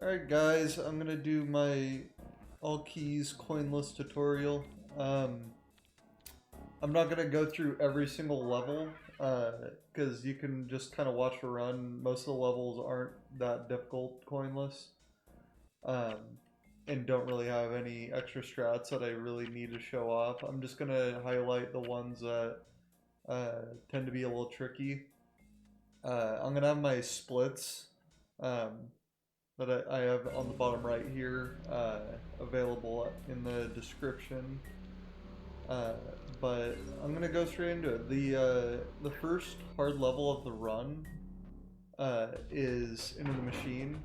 Alright guys, I'm gonna do my all keys coinless tutorial. I'm not gonna go through every single level, because you can just kind of watch a run. Most of the levels aren't that difficult coinless, and don't really have any extra strats that I really need to show off. I'm just gonna highlight the ones that tend to be a little tricky. I'm gonna have my splits. That I have on the bottom right here, available in the description. But I'm gonna go straight into it. The first hard level of the run is into the machine.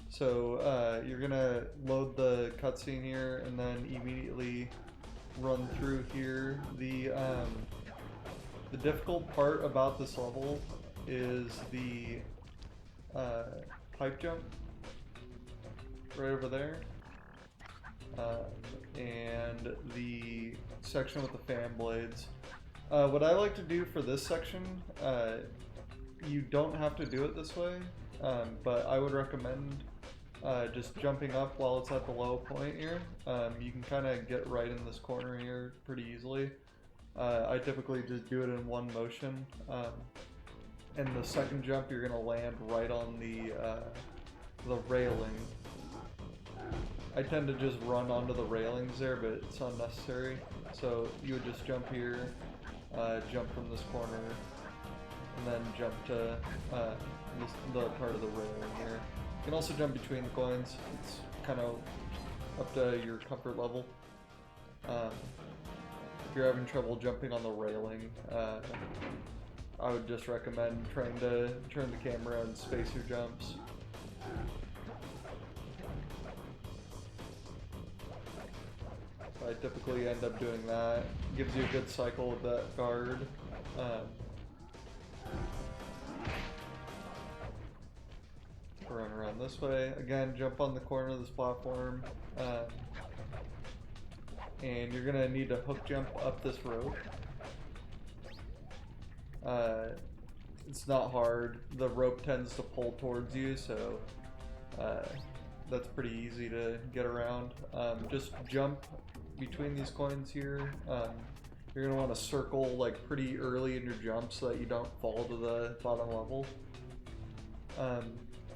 So you're gonna load the cutscene here and then immediately run through here. The difficult part about this level is the pipe jump right over there, and the section with the fan blades. What I like to do for this section, you don't have to do it this way, but I would recommend just jumping up while it's at the low point here. You can kind of get right in this corner here pretty easily. I typically just do it in one motion. And the second jump, you're gonna land right on the railing. I tend to just run onto the railings there, but it's unnecessary. So you would just jump here, jump from this corner, and then jump to the part of the railing here. You can also jump between the coins. It's kind of up to your comfort level. If you're having trouble jumping on the railing, I would just recommend trying to turn the camera and space your jumps. I typically end up doing that. Gives you a good cycle with that guard. Run around this way. Again, jump on the corner of this platform. And you're gonna need to hook jump up this rope. It's not hard. The rope tends to pull towards you, so that's pretty easy to get around. Just jump between these coins here. You're going to want to circle like pretty early in your jump so that you don't fall to the bottom level.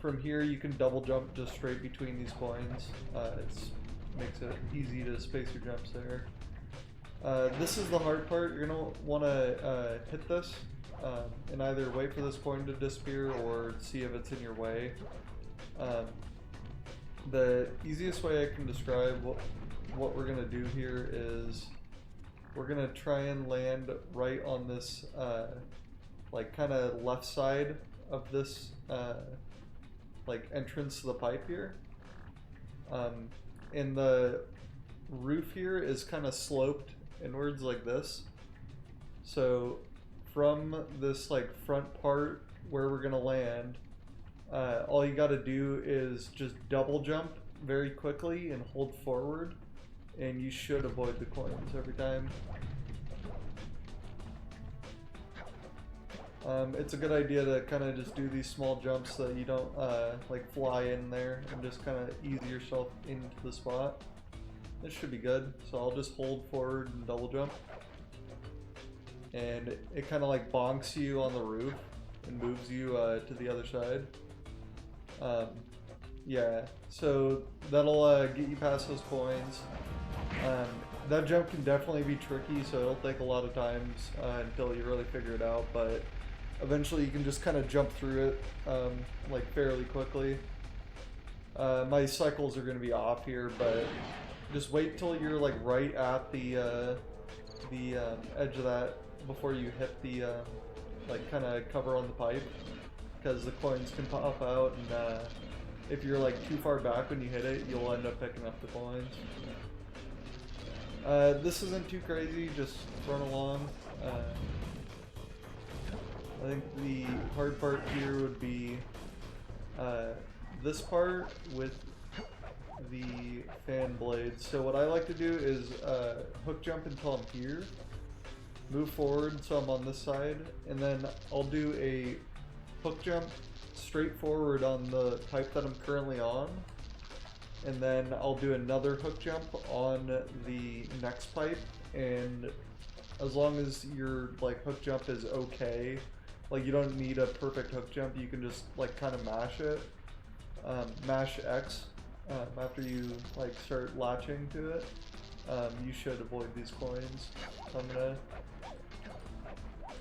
From here you can double jump just straight between these coins. It makes it easy to space your jumps there. This is the hard part. You're going to want to hit this and either wait for this coin to disappear or see if it's in your way. The easiest way I can describe what we're going to do here is we're going to try and land right on this like kind of left side of this like entrance to the pipe here. And the roof here is kind of sloped inwards like this. So from this like front part where we're gonna land, all you gotta do is just double jump very quickly and hold forward, and you should avoid the coins every time. It's a good idea to kind of just do these small jumps so that you don't like fly in there, and just kind of ease yourself into the spot. This should be good. So I'll just hold forward and double jump. And it kind of like bonks you on the roof and moves you to the other side. Yeah, so that'll get you past those coins. That jump can definitely be tricky, so it'll take a lot of times until you really figure it out, but eventually you can just kind of jump through it like fairly quickly. My cycles are going to be off here, but just wait till you're like right at the edge of that before you hit the like kind of cover on the pipe, because the coins can pop out, and if you're like too far back when you hit it, you'll end up picking up the coins. This isn't too crazy, just run along. I think the hard part here would be this part with the fan blades. So what I like to do is hook jump until I'm here, move forward so I'm on this side, and then I'll do a hook jump straight forward on the pipe that I'm currently on, and then I'll do another hook jump on the next pipe, and as long as your like hook jump is okay, like you don't need a perfect hook jump, you can just like kind of mash it, mash X after you like start latching to it. You should avoid these coins. So I'm gonna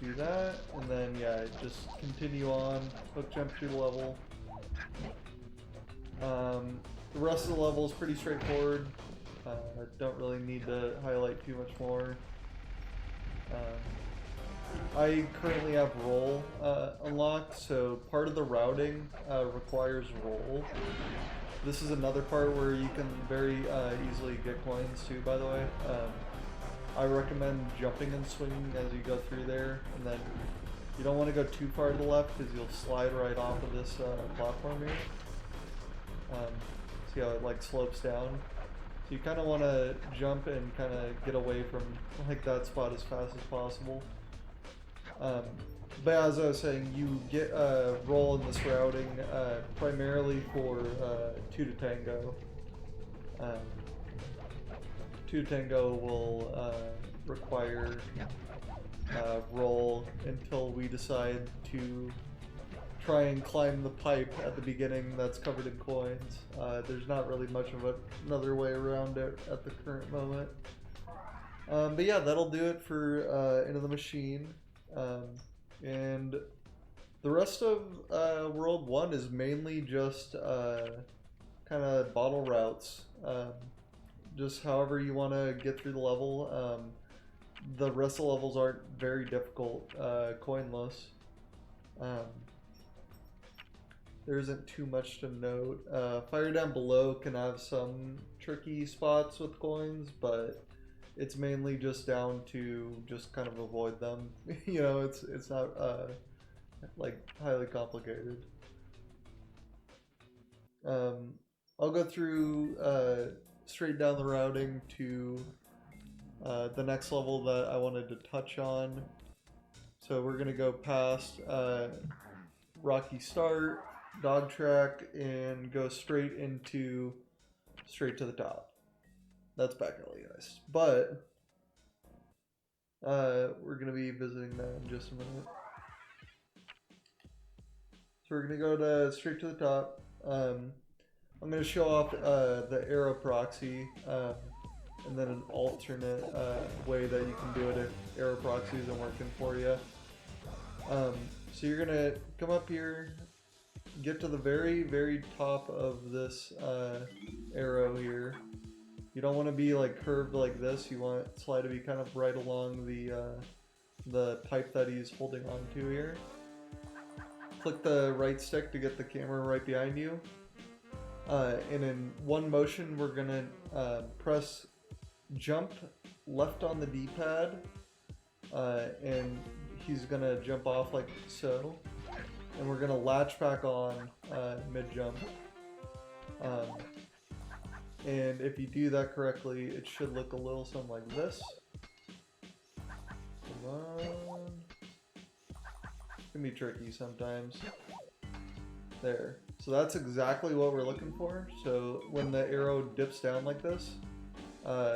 do that, and then yeah, just continue on, hook jump through the level. The rest of the level is pretty straightforward. I don't really need to highlight too much more. I currently have roll unlocked, so part of the routing requires roll. This is another part where you can very easily get coins too, by the way. I recommend jumping and swinging as you go through there, and then you don't want to go too far to the left because you'll slide right off of this platform here. See how it like slopes down? So you kind of want to jump and kind of get away from like that spot as fast as possible. But as I was saying, you get a roll in this routing primarily for 2 to tango. 2 to tango will require roll until we decide to try and climb the pipe at the beginning that's covered in coins. There's not really much of another way around it at the current moment. But yeah, that'll do it for Into the Machine. And the rest of World 1 is mainly just kind of bottle routes. Just however you want to get through the level. The rest of the levels aren't very difficult, coinless. There isn't too much to note. Fire Down Below can have some tricky spots with coins, but it's mainly just down to just kind of avoid them. You know, it's not like highly complicated. I'll go through straight down the routing to the next level that I wanted to touch on. So we're gonna go past Rocky Start, Dog Track, and go straight to the top. That's back alley, guys. But we're gonna be visiting that in just a minute. So we're gonna go straight to the top. I'm gonna show off the arrow proxy, and then an alternate way that you can do it if arrow proxy isn't working for you. So you're gonna come up here, get to the very, very top of this arrow here. You don't want to be like curved like this. You want Sly to be kind of right along the pipe that he's holding on to here. Click the right stick to get the camera right behind you. And in one motion, we're gonna press jump left on the D-pad, and he's gonna jump off like so. And we're gonna latch back on mid-jump. And if you do that correctly, it should look a little something like this. Come on. It can be tricky sometimes. There. So that's exactly what we're looking for. So when the arrow dips down like this,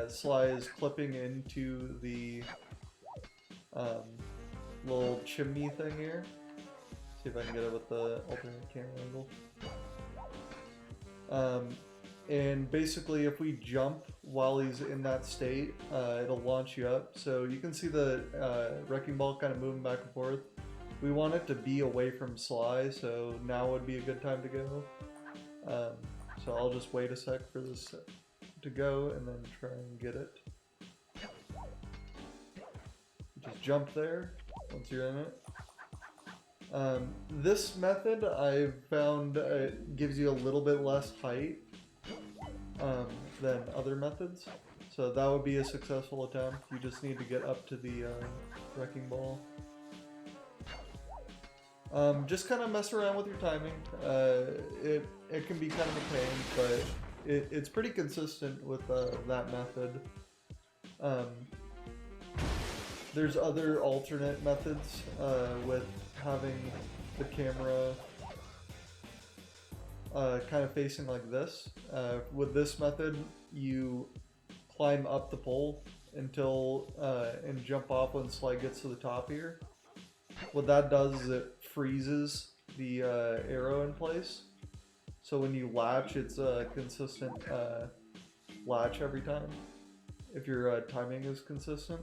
Sly is clipping into the little chimney thing here. See if I can get it with the alternate camera angle. And basically if we jump while he's in that state, it'll launch you up. So you can see the wrecking ball kind of moving back and forth. We want it to be away from Sly, so now would be a good time to go. So I'll just wait a sec for this to go and then try and get it. Just jump there once you're in it. This method I've found gives you a little bit less height than other methods, so that would be a successful attempt. You just need to get up to the wrecking ball. Just kind of mess around with your timing. It can be kind of a pain, but it's pretty consistent with that method. There's other alternate methods with having the camera kind of facing like this. With this method, you climb up the pole until and jump off when the slide gets to the top here. What that does is it freezes the arrow in place. So when you latch, it's a consistent latch every time, if your timing is consistent.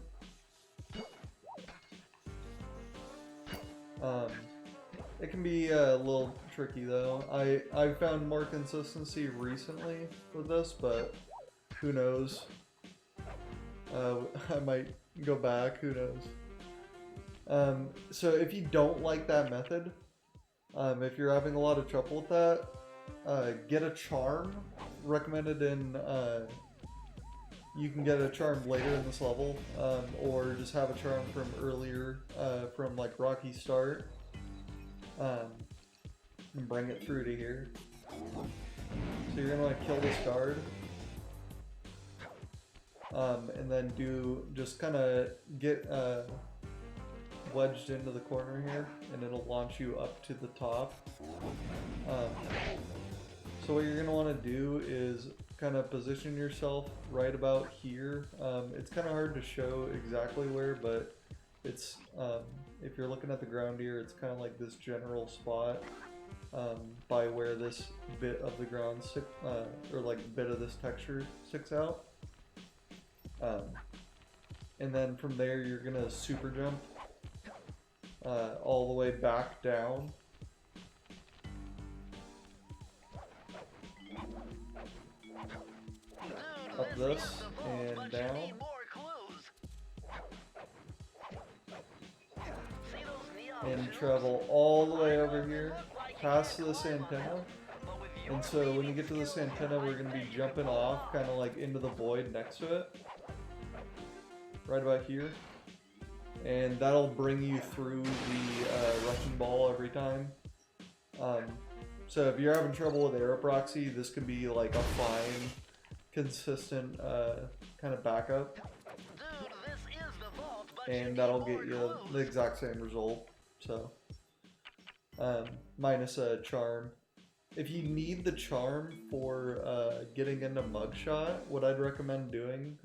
It can be a little tricky though. I found more consistency recently with this, but who knows? I might go back, who knows? So if you don't like that method, if you're having a lot of trouble with that, get a charm. Recommended in, you can get a charm later in this level, or just have a charm from earlier, from like Rocky Start, and bring it through to here. So you're gonna want to kill this guard, and then just kind of get wedged into the corner here, and it'll launch you up to the top. So what you're going to want to do is kind of position yourself right about here. It's kind of hard to show exactly where, but it's if you're looking at the ground here, it's kind of like this general spot by where this bit of the ground or like bit of this texture sticks out. And then from there, you're going to super jump all the way back down. Up this and down. And travel all the way over here, past this antenna. And so when you get to this antenna, we're going to be jumping off kind of like into the void next to it. Right about here. And that'll bring you through the wrecking ball every time. So if you're having trouble with arrow proxy, this could be like a fine, consistent kind of backup. And that'll get you the exact same result. So, minus a charm. If you need the charm for getting into mugshot, what I'd recommend doing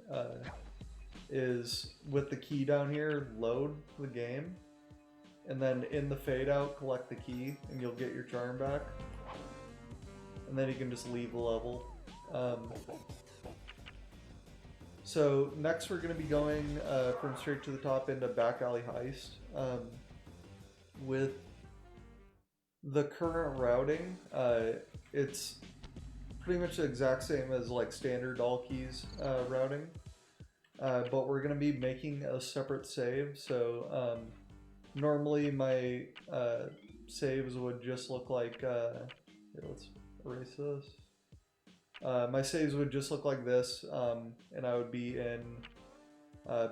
is with the key down here, load the game, and then in the fade out, collect the key, and you'll get your charm back. And then you can just leave the level. So next we're going to be going from straight to the top into back alley heist. With the current routing, it's pretty much the exact same as like standard all keys routing, but we're going to be making a separate save. So normally my saves would just look like, here, let's erase this. My saves would just look like this, and I would be in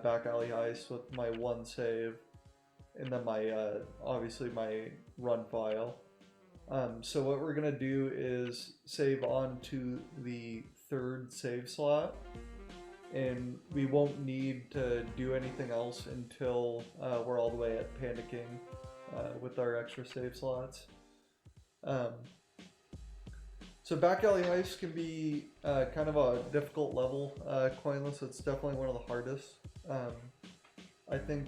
back alley heist with my one save, and then my obviously my run file. So what we're gonna do is save on to the third save slot, and we won't need to do anything else until we're all the way at Panda King with our extra save slots. So back alley heist can be kind of a difficult level. Coinless, it's definitely one of the hardest. I think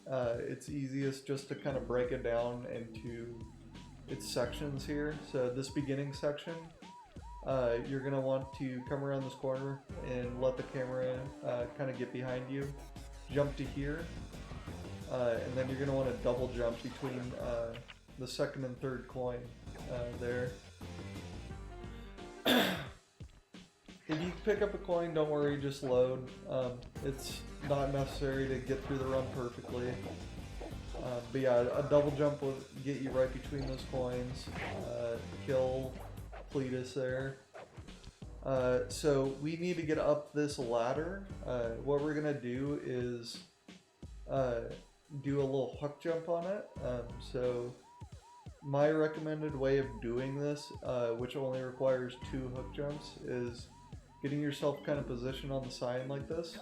it's easiest just to kind of break it down into its sections here. So this beginning section, you're going to want to come around this corner and let the camera kind of get behind you. Jump to here, and then you're going to want to double jump between the second and third coin there. If you pick up a coin, don't worry, just load. It's not necessary to get through the run perfectly. But yeah, a double jump will get you right between those coins. Kill Cletus there. So we need to get up this ladder. What we're going to do is do a little hook jump on it. So my recommended way of doing this, which only requires 2 hook jumps, is getting yourself kind of positioned on the sign like this,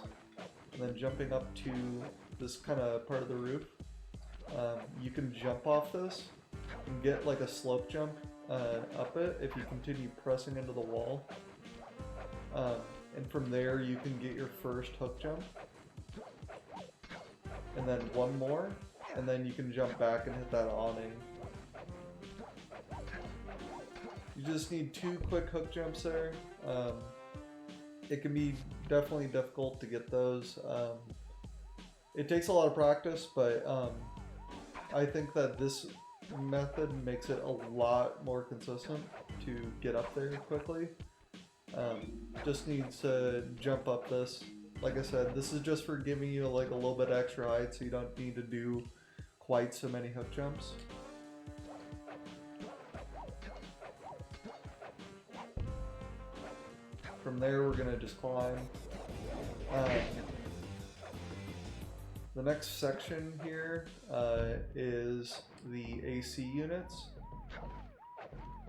and then jumping up to this kind of part of the roof. You can jump off this, and get like a slope jump up it if you continue pressing into the wall. And from there you can get your first hook jump. And then one more, and then you can jump back and hit that awning. You just need 2 quick hook jumps there. It can be definitely difficult to get those. It takes a lot of practice, but I think that this method makes it a lot more consistent to get up there quickly. Just needs to jump up this. Like I said, this is just for giving you like a little bit extra height, so you don't need to do quite so many hook jumps. From there, we're gonna just climb. The next section here is the AC units.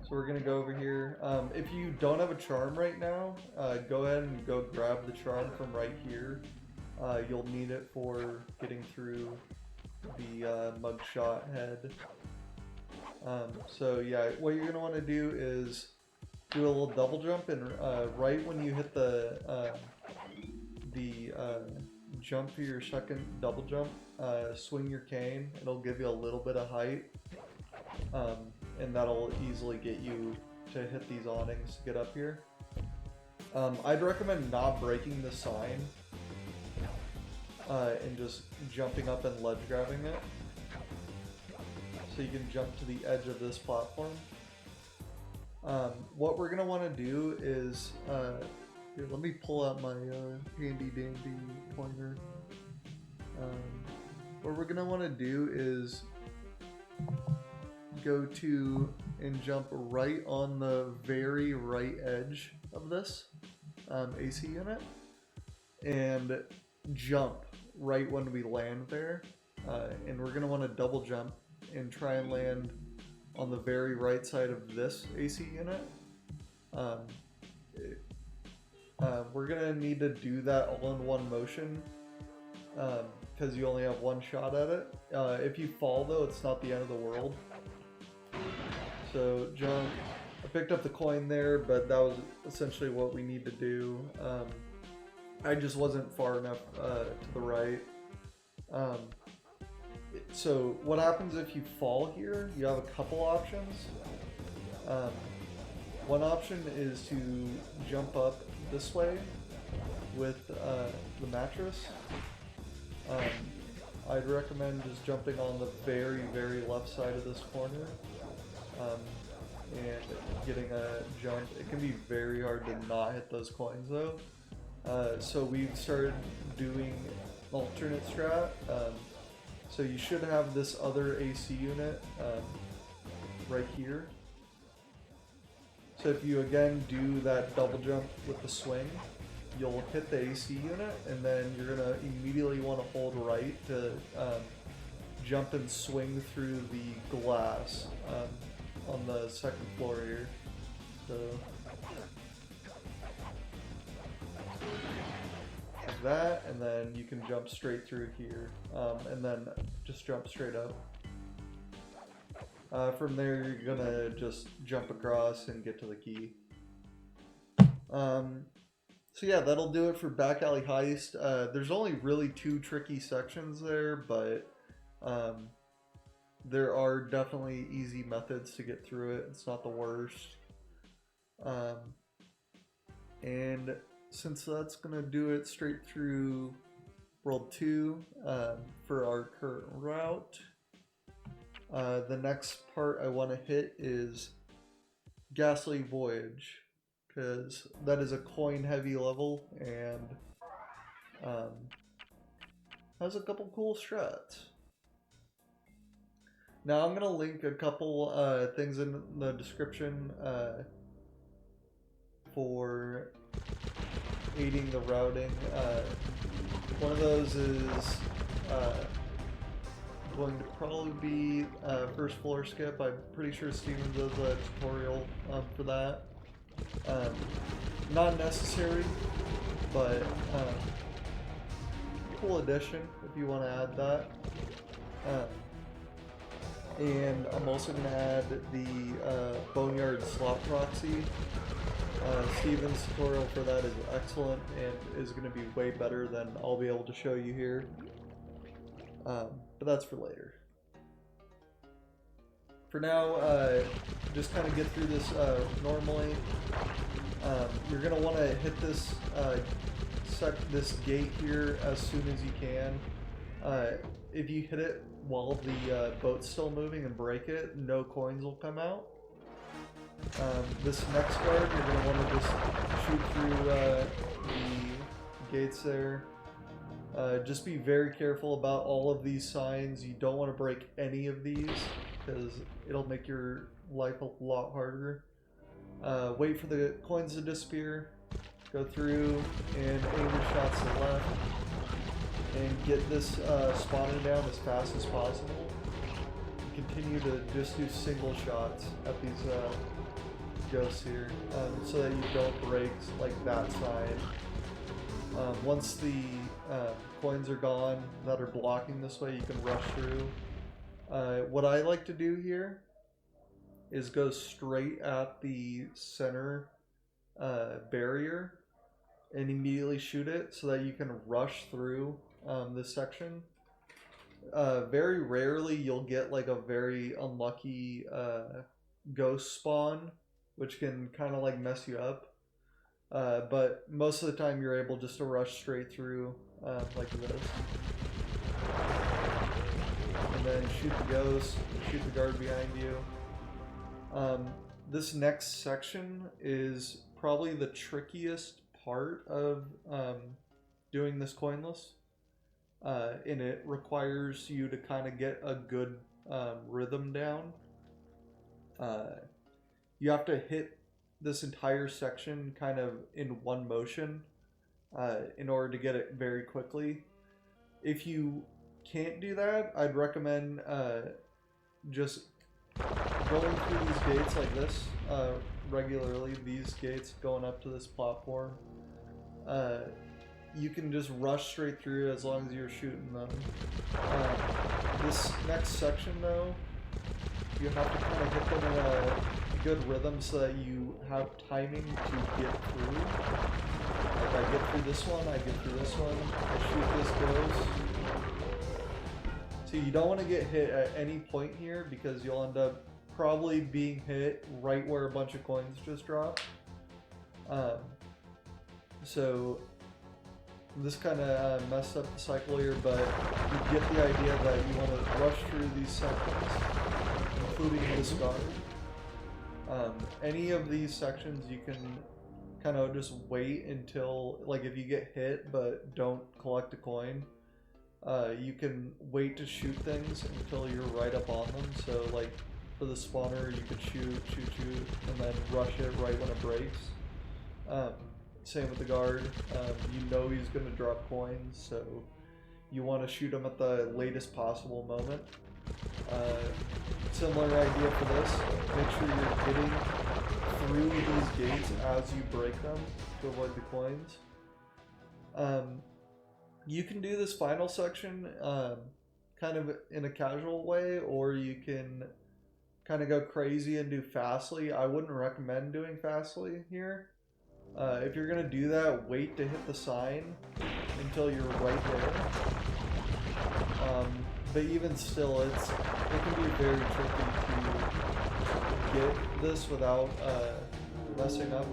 So we're gonna go over here. If you don't have a charm right now, go ahead and go grab the charm from right here. You'll need it for getting through the mugshot head. So yeah, what you're gonna want to do is do a little double jump, and right when you hit the jump for your second double jump, swing your cane. It'll give you a little bit of height. And that'll easily get you to hit these awnings to get up here. I'd recommend not breaking the sign and just jumping up and ledge grabbing it. So you can jump to the edge of this platform. What we're going to want to do is, here, let me pull out my handy dandy pointer. What we're going to want to do is go to and jump right on the very right edge of this AC unit, and jump right when we land there, and we're going to want to double jump and try and land on the very right side of this AC unit. We're going to need to do that all in one motion because you only have one shot at it. If you fall though, it's not the end of the world. So jump. I picked up the coin there, but that was essentially what we need to do. I just wasn't far enough to the right. So what happens if you fall here? You have a couple options. One option is to jump up this way with the mattress. I'd recommend just jumping on the very, very left side of this corner. And getting a jump. It can be very hard to not hit those coins though. So we've started doing alternate strat. So you should have this other AC unit right here. So if you again do that double jump with the swing, you'll hit the AC unit, and then you're gonna immediately want to hold right to jump and swing through the glass on the second floor here. So like that, and then you can jump straight through here, and then just jump straight up. From there, you're gonna just jump across and get to the key. So yeah, that'll do it for Back Alley Heist. There's only really 2 tricky sections there, but there are definitely easy methods to get through it. It's not the worst. And since that's gonna do it straight through World 2 for our current route, the next part I want to hit is Ghastly Voyage, because that is a coin heavy level and has a couple cool strats. Now I'm going to link a couple things in the description for aiding the routing. One of those is going to probably be first floor skip. I'm pretty sure Steven does a tutorial for that. Not necessary, but cool addition if you want to add that. And I'm also going to add the Boneyard slot proxy. Steven's tutorial for that is excellent and is going to be way better than I'll be able to show you here. But that's for later. For now, just kind of get through this normally. You're going to want to hit this this gate here as soon as you can. If you hit it while the boat's still moving and break it, no coins will come out. This next guard, you're going to want to just shoot through the gates there. Just be very careful about all of these signs. You don't want to break any of these because it'll make your life a lot harder. Wait for the coins to disappear. Go through and aim your shots to the left. And get this spawner down as fast as possible. Continue to just do single shots at these ghosts here, so that you don't break like that side. Once the coins are gone that are blocking this way, you can rush through. What I like to do here is go straight at the center barrier and immediately shoot it so that you can rush through this section. Very rarely you'll get like a very unlucky ghost spawn, which can kind of like mess you up. But most of the time you're able just to rush straight through like this. And then shoot the ghost, shoot the guard behind you. This next section is probably the trickiest part of doing this coinless. And it requires you to kind of get a good rhythm down. You have to hit this entire section kind of in one motion in order to get it very quickly. If you can't do that, I'd recommend just going through these gates like this regularly, these gates going up to this platform. You can just rush straight through as long as you're shooting them. This next section though, you have to kind of hit them in a good rhythm so that you have timing to get through. Like I get through this one, I get through this one, I shoot this ghost. So you don't want to get hit at any point here because you'll end up probably being hit right where a bunch of coins just dropped. So this kind of messed up the cycle here, but you get the idea that you want to rush through these sections, including this guard. Any of these sections you can kind of just wait until, like if you get hit but don't collect a coin, you can wait to shoot things until you're right up on them. So like for the spawner, you could shoot, and then rush it right when it breaks. Same with the guard. You know he's going to drop coins, so you want to shoot him at the latest possible moment. Similar idea for this. Make sure you're getting through these gates as you break them to avoid the coins. You can do this final section kind of in a casual way, or you can kind of go crazy and do fastly. I wouldn't recommend doing fastly here. If you're going to do that, wait to hit the sign until you're right there. But even still, it can be very tricky to get this without messing up.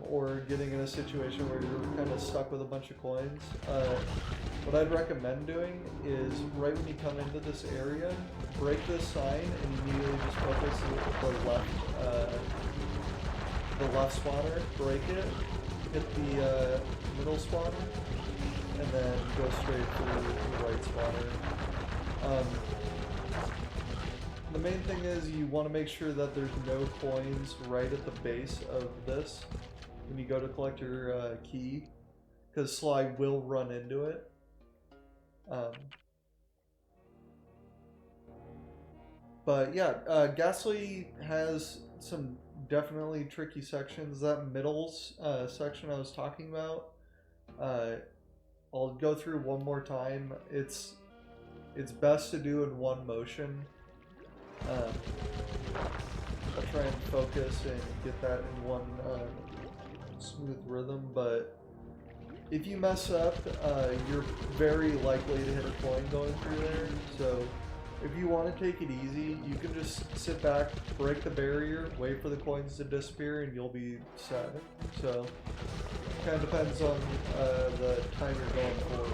Or getting in a situation where you're kind of stuck with a bunch of coins. What I'd recommend doing is right when you come into this area, break this sign and immediately just focus the left spawner, break it, hit the middle spawner, and then go straight through the right spawner. The main thing is you want to make sure that there's no coins right at the base of this when you go to collect your key, because Sly will run into it. But yeah, Ghastly has some definitely tricky sections. That middle section I was talking about, I'll go through one more time. It's it's best to do in one motion. I'll try and focus and get that in one smooth rhythm, but if you mess up, you're very likely to hit a coin going through there. So if you want to take it easy, you can just sit back, break the barrier, wait for the coins to disappear, and you'll be set. So it kind of depends on the time you're going for.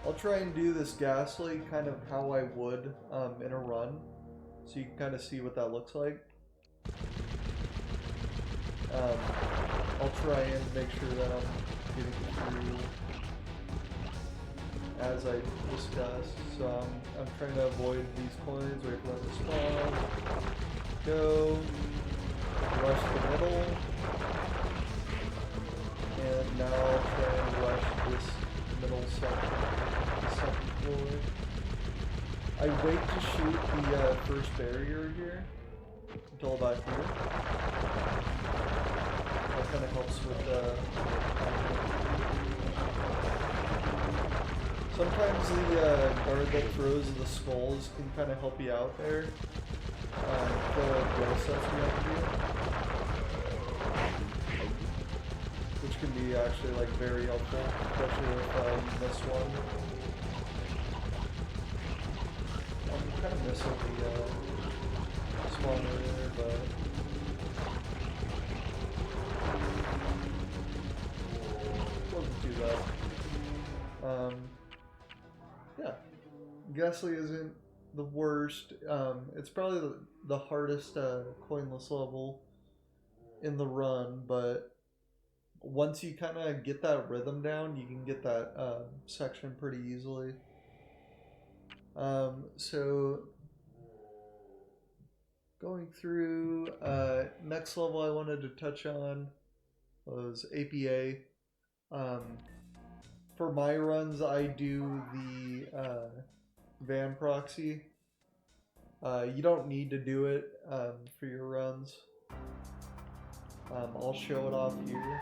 I'll try and do this ghastly kind of how I would in a run, so you can kind of see what that looks like. I'll try and make sure that I'm getting through as I discussed. So I'm trying to avoid these coins, wait for them to spawn, go, rush the middle, and now I'll try and rush this middle section, the second floor. I wait to shoot the first barrier here until about here. That kind of helps with sometimes the guard that throws the skulls can kind of help you out there. The roll sets you have to do, which can be actually like very helpful, especially if you miss one. I'm kind of missing the spawner there, but it wasn't too bad. Yeah, Ghastly isn't the worst. It's probably the hardest coinless level in the run, but once you kind of get that rhythm down, you can get that section pretty easily. So going through, next level I wanted to touch on was APA. For my runs, I do the van proxy. You don't need to do it for your runs. I'll show it off here.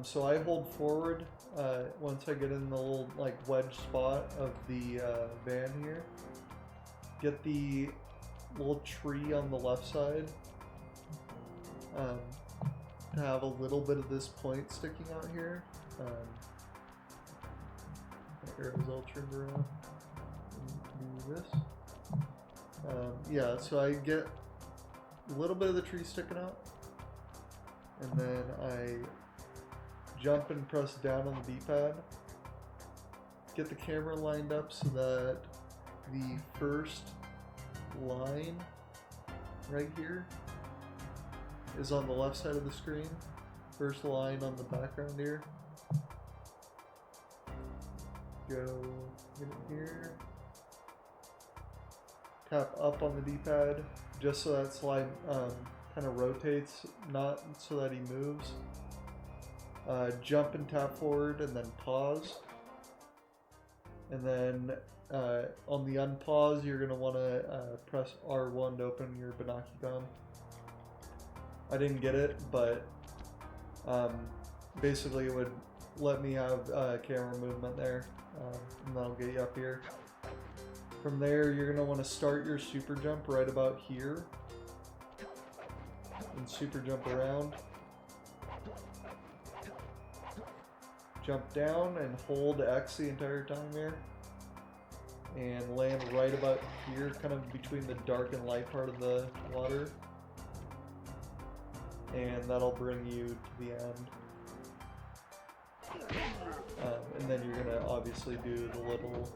So I hold forward once I get in the little like wedge spot of the van here. Get the little tree on the left side. Have a little bit of this point sticking out here. My arrows all turned around. Do this. Yeah, so I get a little bit of the tree sticking out, and then I jump and press down on the D-pad. Get the camera lined up so that the first line right here is on the left side of the screen. First line on the background here. Go get it here. Tap up on the D-pad just so that slide kind of rotates, not so that he moves. Jump and tap forward and then pause. And then on the unpause, you're going to want to press R1 to open your Binoculum. I didn't get it, but basically it would let me have camera movement there, and that'll get you up here. From there, you're going to want to start your super jump right about here, and super jump around. Jump down and hold X the entire time here, and land right about here, kind of between the dark and light part of the water. And that'll bring you to the end. And then you're gonna obviously do the little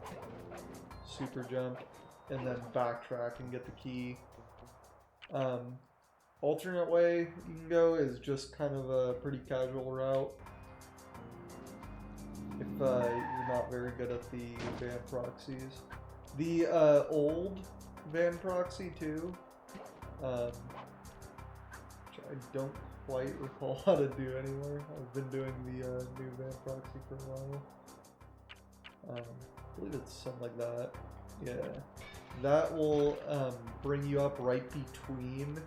super jump and then backtrack and get the key. Alternate way you can go is just kind of a pretty casual route. If you're not very good at the van proxies. The old Van Proxy too, which I don't quite recall how to do anymore. I've been doing the new Van Proxy for a while. I believe it's something like that. Yeah, that will bring you up right between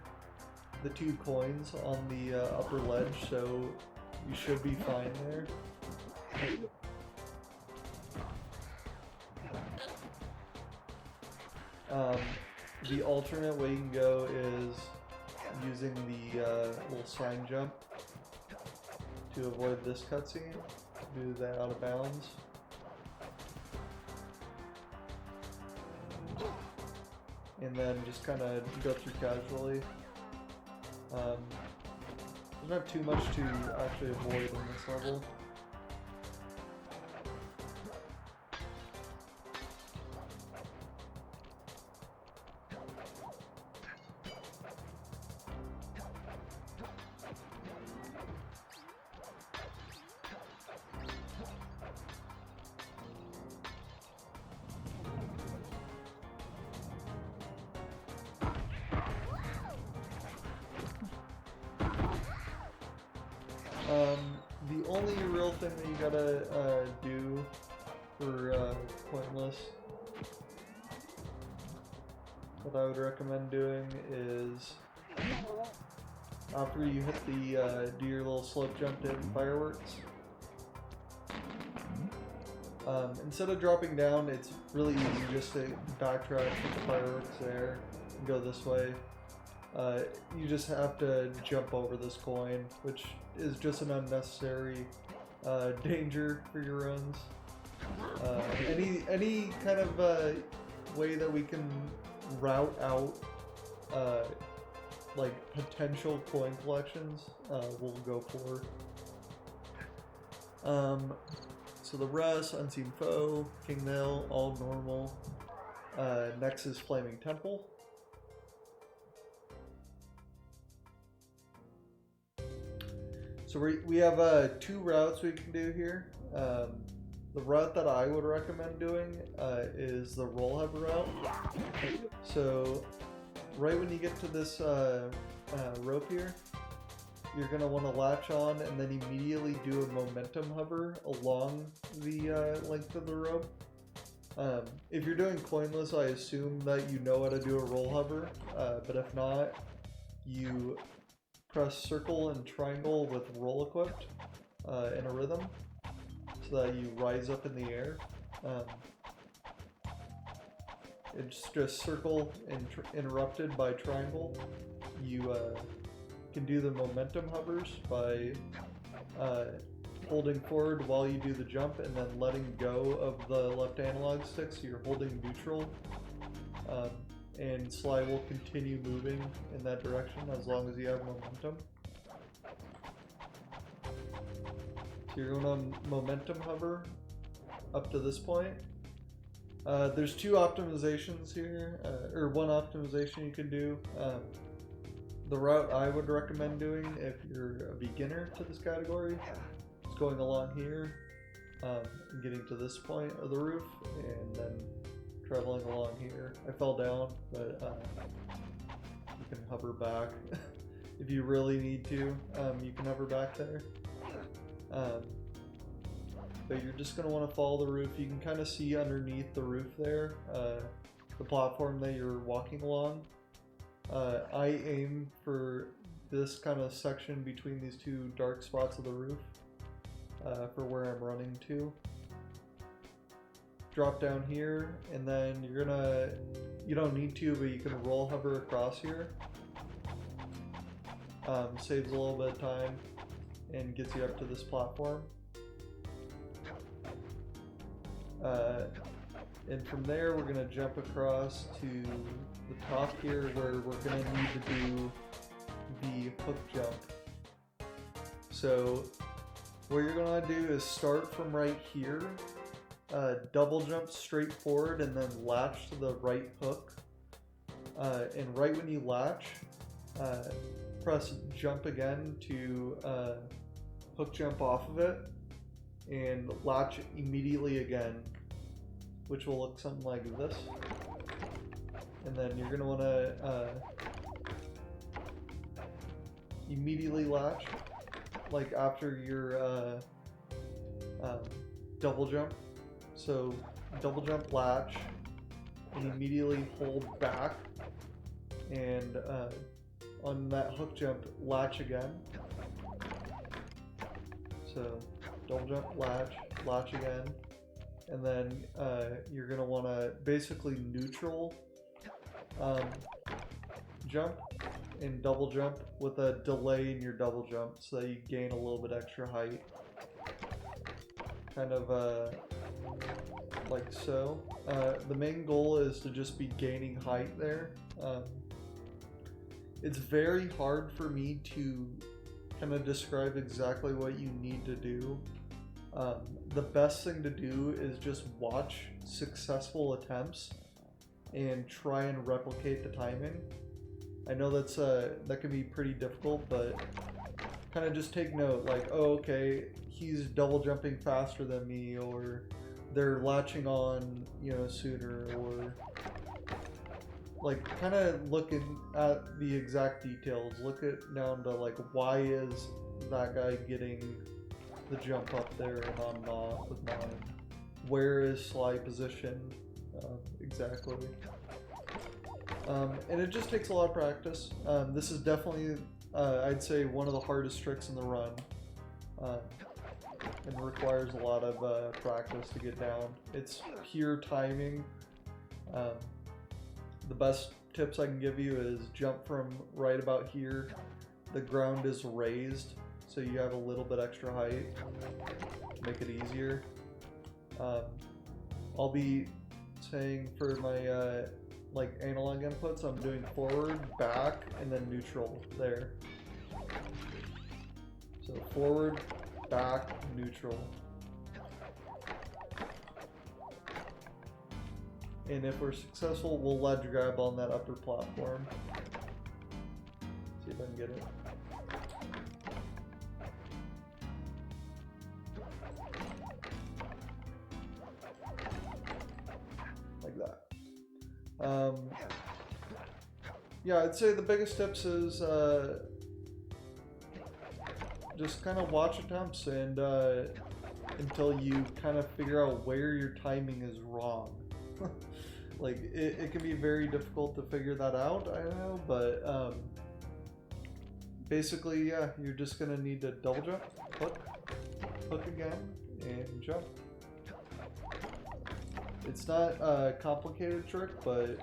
the two coins on the upper ledge, so you should be fine there. The alternate way you can go is using the little sign jump to avoid this cutscene. Do that out of bounds. And then just kind of go through casually. There's not too much to actually avoid in this level. The only real thing that you gotta do for Coinless that I would recommend doing is after you hit the do your little slope jump to hit fireworks. Instead of dropping down, it's really easy just to backtrack with the fireworks there and go this way. You just have to jump over this coin, which is just an unnecessary danger for your runs. Any kind of way that we can route out like potential coin collections, we'll go for. So the rest, Unseen Foe, King Nail, all normal. Next is Flaming Temple. So we have two routes we can do here. The route that I would recommend doing is the roll hover route. So right when you get to this rope here, you're going to want to latch on and then immediately do a momentum hover along the length of the rope. If you're doing Coinless, I assume that you know how to do a roll hover, but if not, you press circle and triangle with roll equipped in a rhythm so that you rise up in the air. It's just circle and interrupted by triangle. You can do the momentum hovers by holding forward while you do the jump and then letting go of the left analog stick, so you're holding neutral. And Sly will continue moving in that direction as long as you have momentum. So you're going to momentum hover up to this point. There's two optimizations here, or one optimization you can do. The route I would recommend doing if you're a beginner to this category is going along here, and getting to this point of the roof, and then traveling along here. I fell down, but you can hover back if you really need to. You can hover back there. But you're just going to want to follow the roof. You can kind of see underneath the roof there, the platform that you're walking along. I aim for this kind of section between these two dark spots of the roof for where I'm running to. Drop down here, and then you don't need to, but you can roll hover across here. Saves a little bit of time and gets you up to this platform. And from there we're going to jump across to the top here where we're going to need to do the hook jump. So what you're going to do is start from right here, double jump straight forward and then latch to the right hook. And right when you latch, press jump again to hook jump off of it and latch immediately again. which will look something like this. And then you're going to want to immediately latch, like after your double jump. So double jump, latch, and immediately hold back, and on that hook jump, latch again. So double jump, latch, latch again, and then you're going to want to basically neutral jump and double jump with a delay in your double jump so that you gain a little bit extra height. Kind of like so. The main goal is to just be gaining height there. It's very hard for me to kind of describe exactly what you need to do. The best thing to do is just watch successful attempts and try and replicate the timing. I know that's that can be pretty difficult, but kind of just take note, like, oh, okay, he's double jumping faster than me, or they're latching on, you know, sooner, or like kind of looking at the exact details. Look at down to like, why is that guy getting the jump up there and I'm not with mine? Where is slide positioned exactly? And it just takes a lot of practice. This is definitely, I'd say, one of the hardest tricks in the run. And requires a lot of practice to get down. It's pure timing. The best tips I can give you is jump from right about here. The ground is raised, so you have a little bit extra height to make it easier. I'll be saying for my like analog inputs, I'm doing forward, back, and then neutral there. So forward, back, neutral. And if we're successful, we'll ledge grab on that upper platform. See if I can get it. Like that. Yeah, I'd say the biggest tips is just kind of watch attempts and until you kind of figure out where your timing is wrong. Like it can be very difficult to figure that out, I know, but basically, yeah, you're just gonna need to double jump, hook again, and jump. It's not a complicated trick, but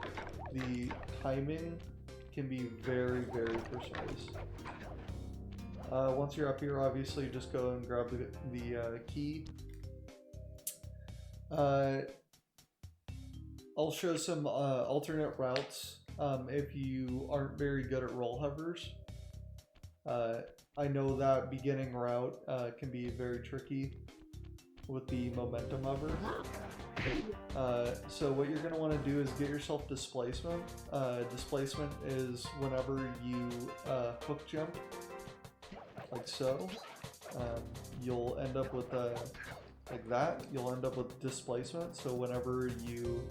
the timing can be very, very precise. Once you're up here, obviously, just go and grab the key. I'll show some alternate routes if you aren't very good at roll hovers. I know that beginning route can be very tricky with the momentum hover. So what you're going to want to do is get yourself displacement. Displacement is whenever you hook jump, like so. You'll end up with like that. You'll end up with displacement. So whenever you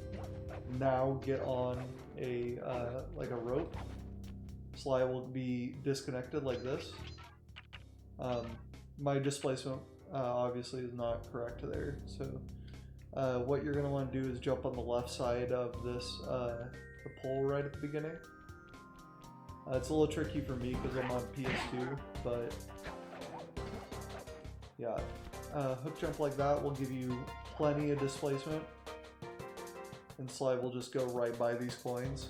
now get on a like a rope, slide will be disconnected like this. My displacement obviously is not correct there. So what you're going to want to do is jump on the left side of this the pole right at the beginning. It's a little tricky for me because I'm on PS2, but yeah, hook jump like that will give you plenty of displacement, and slide will just go right by these coins.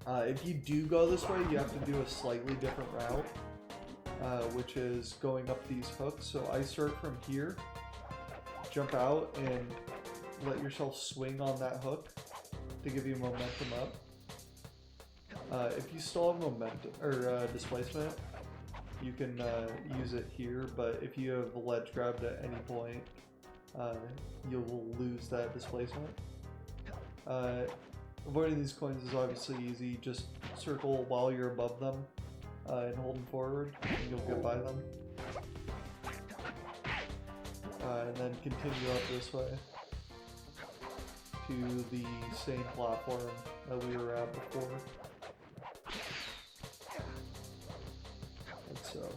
If you do go this way, you have to do a slightly different route, which is going up these hooks. So I start from here, jump out, and let yourself swing on that hook to give you momentum up. If you still have momentum or displacement, you can use it here, but if you have ledge grabbed at any point, you'll lose that displacement. Avoiding these coins is obviously easy. Just circle while you're above them and hold them forward, and you'll get by them. And then continue up this way. to the same platform that we were at before. Like so.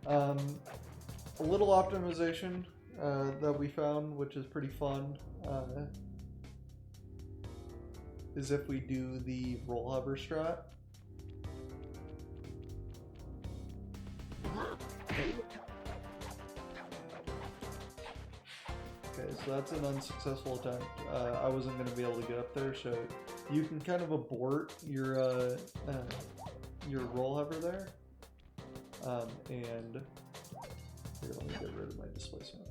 A little optimization that we found, which is pretty fun, is if we do the roll hover strat. Okay, so that's an unsuccessful attempt. I wasn't going to be able to get up there, so you can kind of abort your roll hover there. And here, let me get rid of my displacement.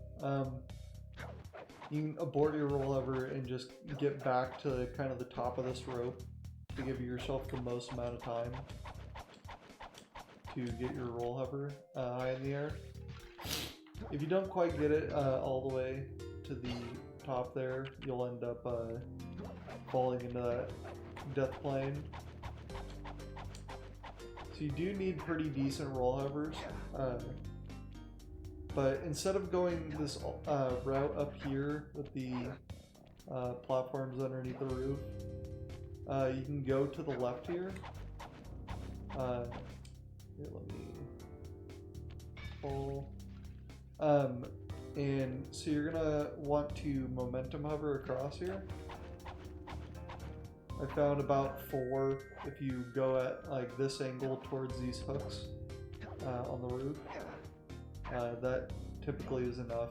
You can abort your roll hover and just get back to kind of the top of this rope to give yourself the most amount of time to get your roll hover high in the air. If you don't quite get it all the way to the top there, you'll end up falling into that death plane. So you do need pretty decent roll hovers. But instead of going this route up here with the platforms underneath the roof, you can go to the left here. Here, let me pull. And so you're gonna want to momentum hover across here. I found about 4 if you go at like this angle towards these hooks on the roof. That typically is enough.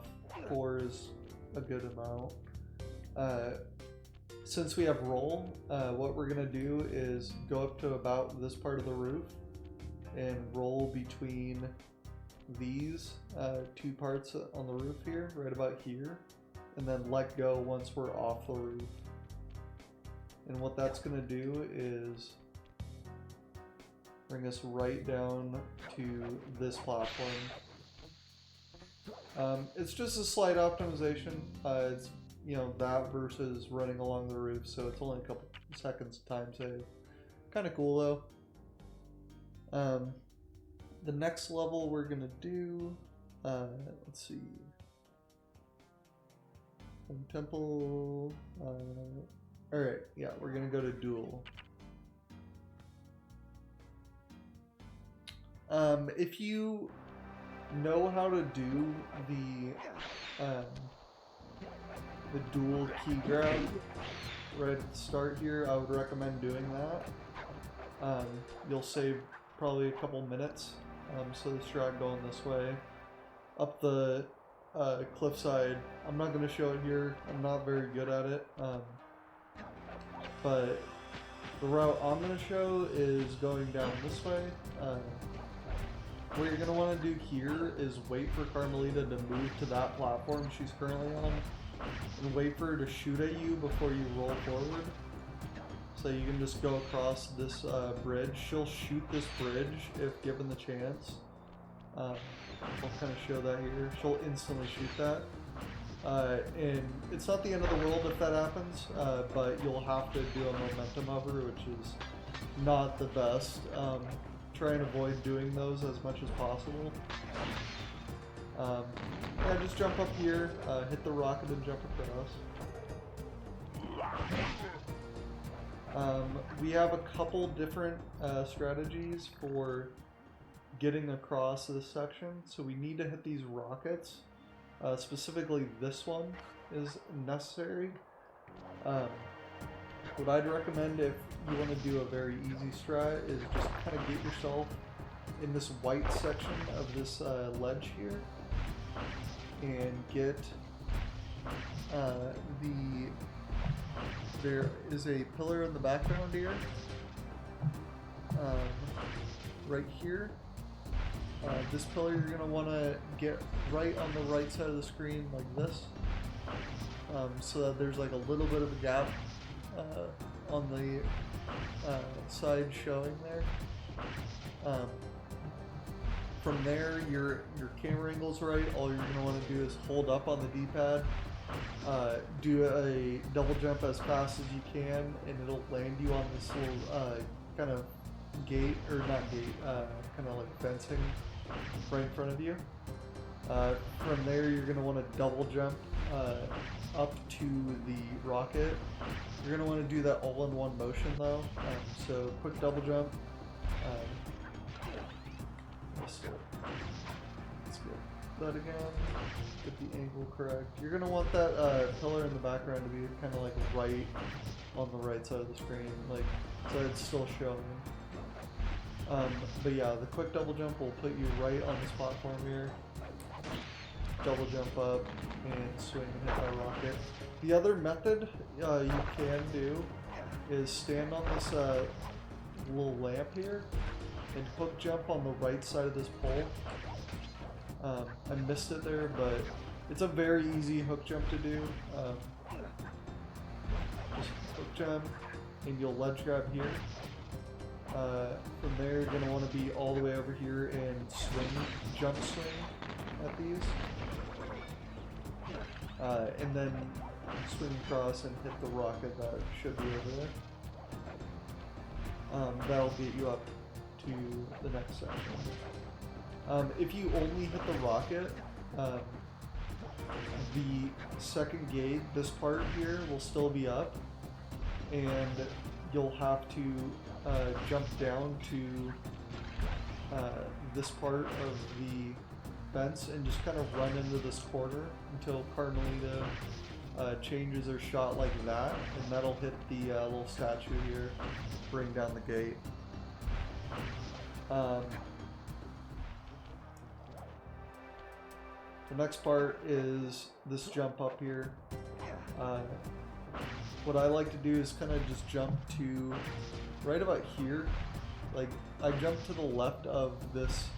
4 is a good amount. Since we have roll, what we're gonna do is go up to about this part of the roof and roll between these 2 parts on the roof here, right about here, and then let go once we're off the roof. And what that's gonna do is bring us right down to this platform. It's just a slight optimization. It's, you know, that versus running along the roof, so it's only a couple seconds time save. Kind of cool though. The next level we're gonna do, let's see, temple. All right, yeah, we're gonna go to duel. If you know how to do the dual key grab right at the start here, I would recommend doing that. You'll save probably a couple minutes. So the strat going this way up the cliffside. I'm not going to show it here. I'm not very good at it. But the route I'm going to show is going down this way. What you're going to want to do here is wait for Carmelita to move to that platform she's currently on, and wait for her to shoot at you before you roll forward. So you can just go across this bridge. She'll shoot this bridge if given the chance. I'll kind of show that here. She'll instantly shoot that. And it's not the end of the world if that happens, but you'll have to do a momentum hover, which is not the best. Try and avoid doing those as much as possible. Yeah, just jump up here, hit the rocket and jump across. We have a couple different strategies for getting across this section. So we need to hit these rockets. Specifically this one is necessary. What I'd recommend if you want to do a very easy strat is just kind of get yourself in this white section of this ledge here and get there is a pillar in the background here, right here. This pillar you're going to want to get right on the right side of the screen like this, so that there's like a little bit of a gap on the side showing there. From there, your camera angle's right. All you're going to want to do is hold up on the D-pad, do a double jump as fast as you can, and it'll land you on this little kind of gate, or not gate, kind of like fencing right in front of you. From there, you're going to want to double jump up to the rocket. You're going to want to do that all in one motion though. So quick double jump. Let's get that again. Get the angle correct. You're going to want that pillar in the background to be kind of like right on the right side of the screen, like so it's still showing. But yeah, the quick double jump will put you right on this platform here. Double jump up and swing and hit that rocket. The other method you can do is stand on this little lamp here and hook jump on the right side of this pole. I missed it there, but it's a very easy hook jump to do. Just hook jump and you'll ledge grab here. From there you're going to want to be all the way over here and jump swing at these. And then swing across and hit the rocket that should be over there. That'll get you up to the next section. If you only hit the rocket, the second gate, this part here, will still be up, and you'll have to jump down to this part of the fence and just kind of run into this corner until Carmelita changes her shot like that, and that'll hit the little statue here, bring down the gate. The next part is this jump up here. What I like to do is kind of just jump to right about here. Like, I jump to the left of this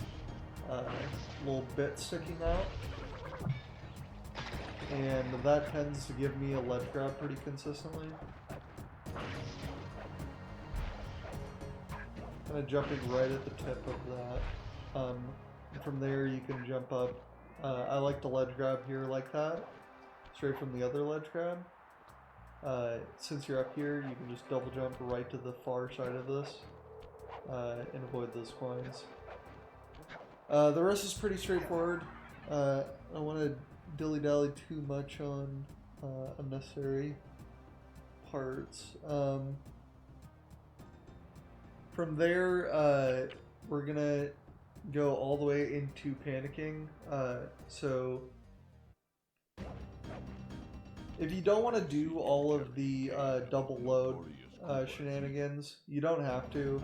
little bit sticking out, and that tends to give me a ledge grab pretty consistently. Kind of jumping right at the tip of that. From there you can jump up. I like to ledge grab here like that, straight from the other ledge grab. Since you're up here, you can just double jump right to the far side of this and avoid those coins. The rest is pretty straightforward. I don't want to dilly-dally too much on unnecessary parts. From there, we're gonna go all the way into panicking. So if you don't want to do all of the double load shenanigans, you don't have to.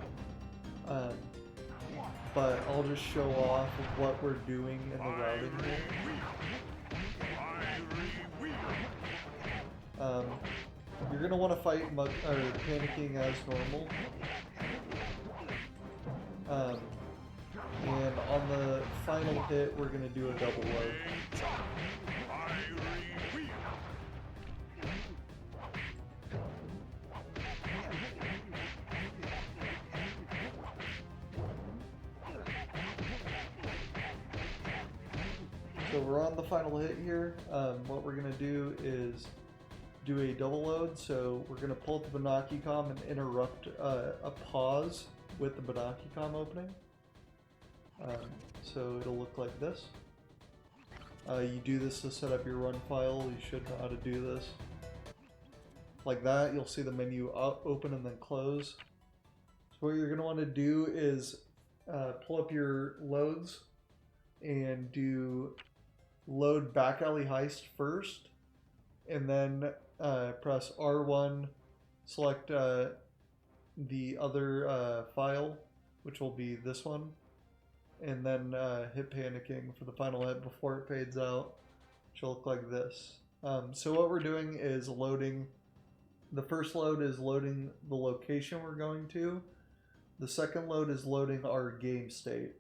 But I'll just show off what we're doing in the routing here. You're going to want to fight panicking as normal. And on the final hit, we're going to do a double load. So we're on the final hit here. What we're going to do is do a double load. So we're going to pull up the Banaki-com and interrupt a pause with the Banaki-com opening. So it'll look like this. You do this to set up your run file. You should know how to do this. Like that, you'll see the menu open and then close. So what you're going to want to do is pull up your loads and do load back alley heist first, and then press R1, select the other file, which will be this one, and then hit panicking for the final hit before it fades out, which will look like this. So what we're doing is loading, the first load is loading the location we're going to, the second load is loading our game state.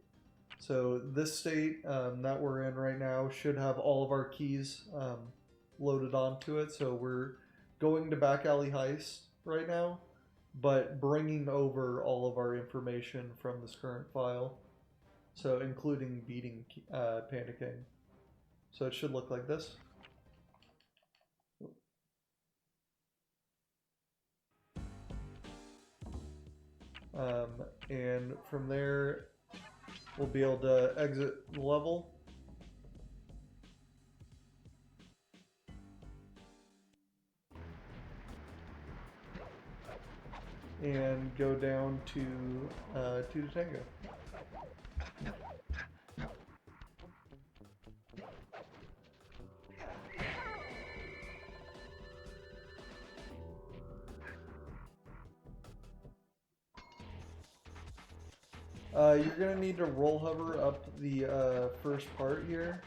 So this state that we're in right now should have all of our keys loaded onto it. So we're going to back alley heist right now, but bringing over all of our information from this current file. So including beating panicking. So it should look like this. And from there, we'll be able to exit the level. and go down to 2 to tango. You're gonna need to roll hover up the first part here.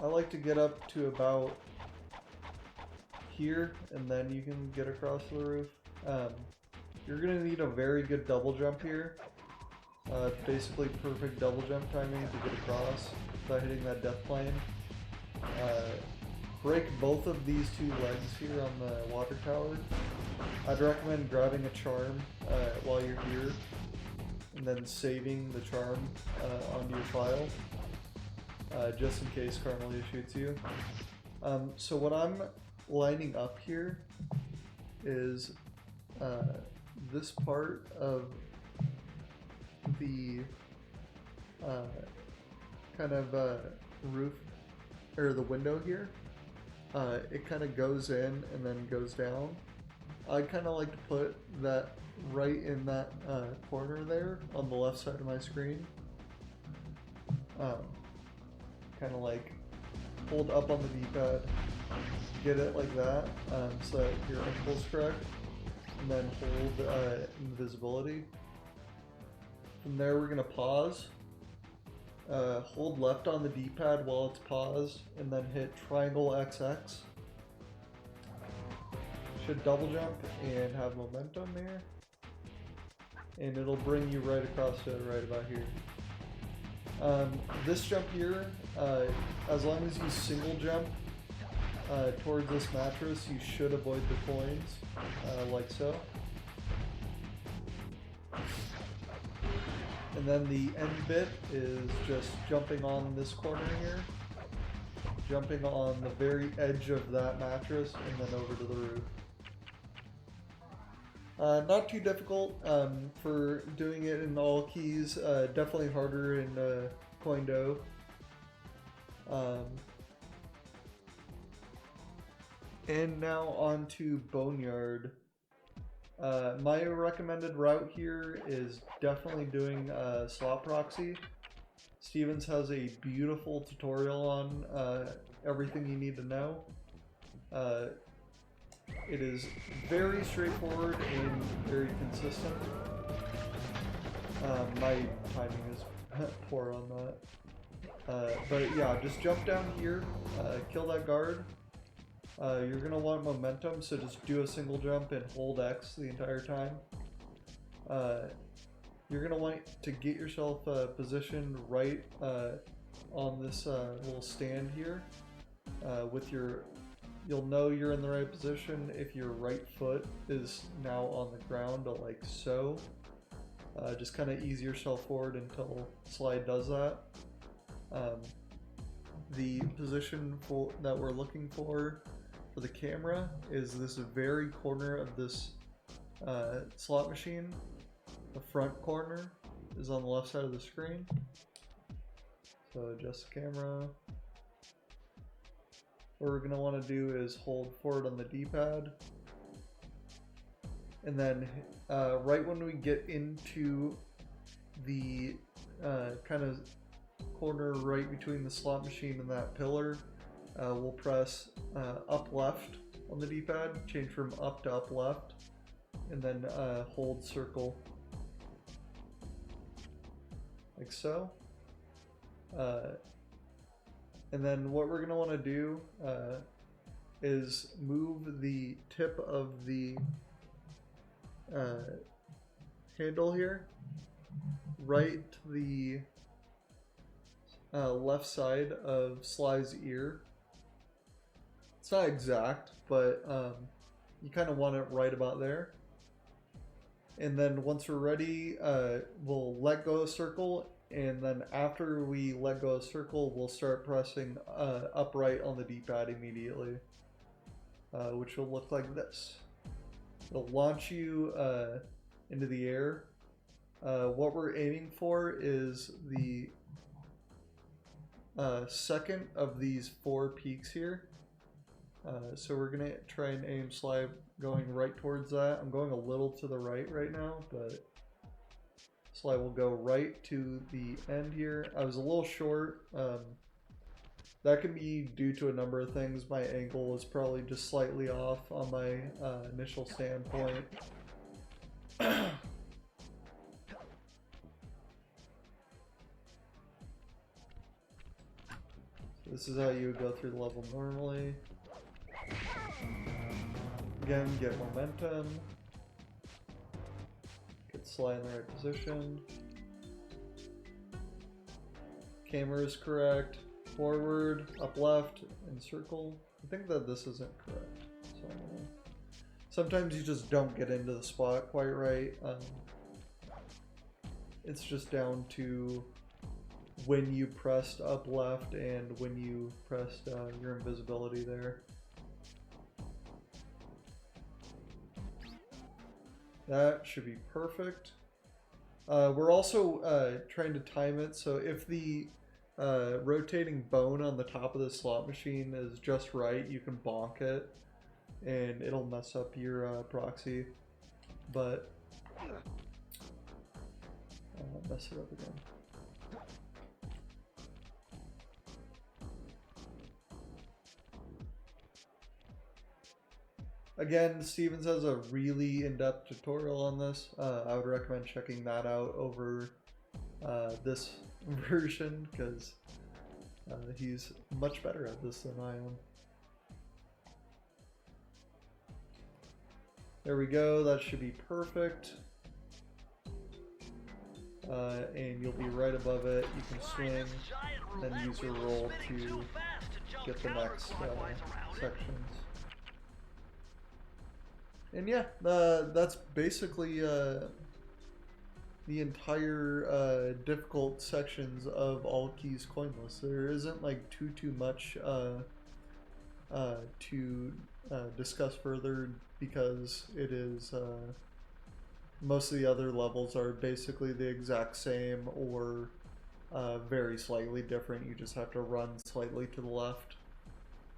I like to get up to about here, and then you can get across the roof. You're gonna need a very good double jump here. Basically perfect double jump timing to get across without hitting that death plane. Break both of these 2 legs here on the water tower. I'd recommend grabbing a charm while you're here, and then saving the charm onto your file, just in case Carmelia shoots you. So what I'm lining up here is this part of the kind of roof, or the window here. It kind of goes in and then goes down. I kind of like to put that right in that corner there on the left side of my screen. Kind of like hold up on the D-pad, get it like that, so that your ankle's correct, and then hold invisibility. From there we're going to pause. Hold left on the D-pad while it's paused, and then hit triangle XX. Should double jump and have momentum there. And it'll bring you right across to right about here. This jump here, as long as you single jump towards this mattress, you should avoid the coins, like so. And then the end bit is just jumping on this corner here, jumping on the very edge of that mattress, and then over to the roof. Not too difficult for doing it in all keys, definitely harder in Coindo. And now on to Boneyard. My recommended route here is definitely doing slot proxy. Stevens has a beautiful tutorial on everything you need to know. It is very straightforward and very consistent. My timing is poor on that. But yeah, just jump down here, kill that guard. You're going to want momentum, so just do a single jump and hold X the entire time. You're going to want to get yourself positioned right on this little stand here. You'll know you're in the right position if your right foot is now on the ground, like so. Just kind of ease yourself forward until slide does that. The position that we're looking for the camera is this very corner of this slot machine. The front corner is on the left side of the screen. So adjust the camera. What we're going to want to do is hold forward on the D-pad. And then right when we get into the kind of corner right between the slot machine and that pillar, we'll press up left on the D-pad, change from up to up left, and then hold circle like so. And then what we're going to want to do is move the tip of the handle here right to the left side of Sly's ear. It's not exact, but you kind of want it right about there. And then once we're ready, we'll let go of circle, and then after we let go of circle, we'll start pressing upright on the D-pad immediately, which will look like this. It'll launch you into the air. What we're aiming for is the second of these 4 peaks here. So we're gonna try and aim slide going right towards that. I'm going a little to the right now, but slide will go right to the end here. I was a little short. That can be due to a number of things. My angle was probably just slightly off on my initial standpoint. This is how you would go through the level normally. Again, get momentum. Get slide in the right position. Camera is correct. Forward, up left, and circle. I think that this isn't correct. So sometimes you just don't get into the spot quite right. It's just down to when you pressed up left and when you pressed your invisibility there. That should be perfect. We're also trying to time it, so if the rotating bone on the top of the slot machine is just right, you can bonk it and it'll mess up your proxy, but mess it up again. Again, Stevens has a really in-depth tutorial on this. I would recommend checking that out over this version, because he's much better at this than I am. There we go, that should be perfect. And you'll be right above it. You can swing, then use your roll to get the next sections. And yeah, that's basically the entire difficult sections of All Keys Coinless. There isn't like too much to discuss further, because it is most of the other levels are basically the exact same or very slightly different. You just have to run slightly to the left.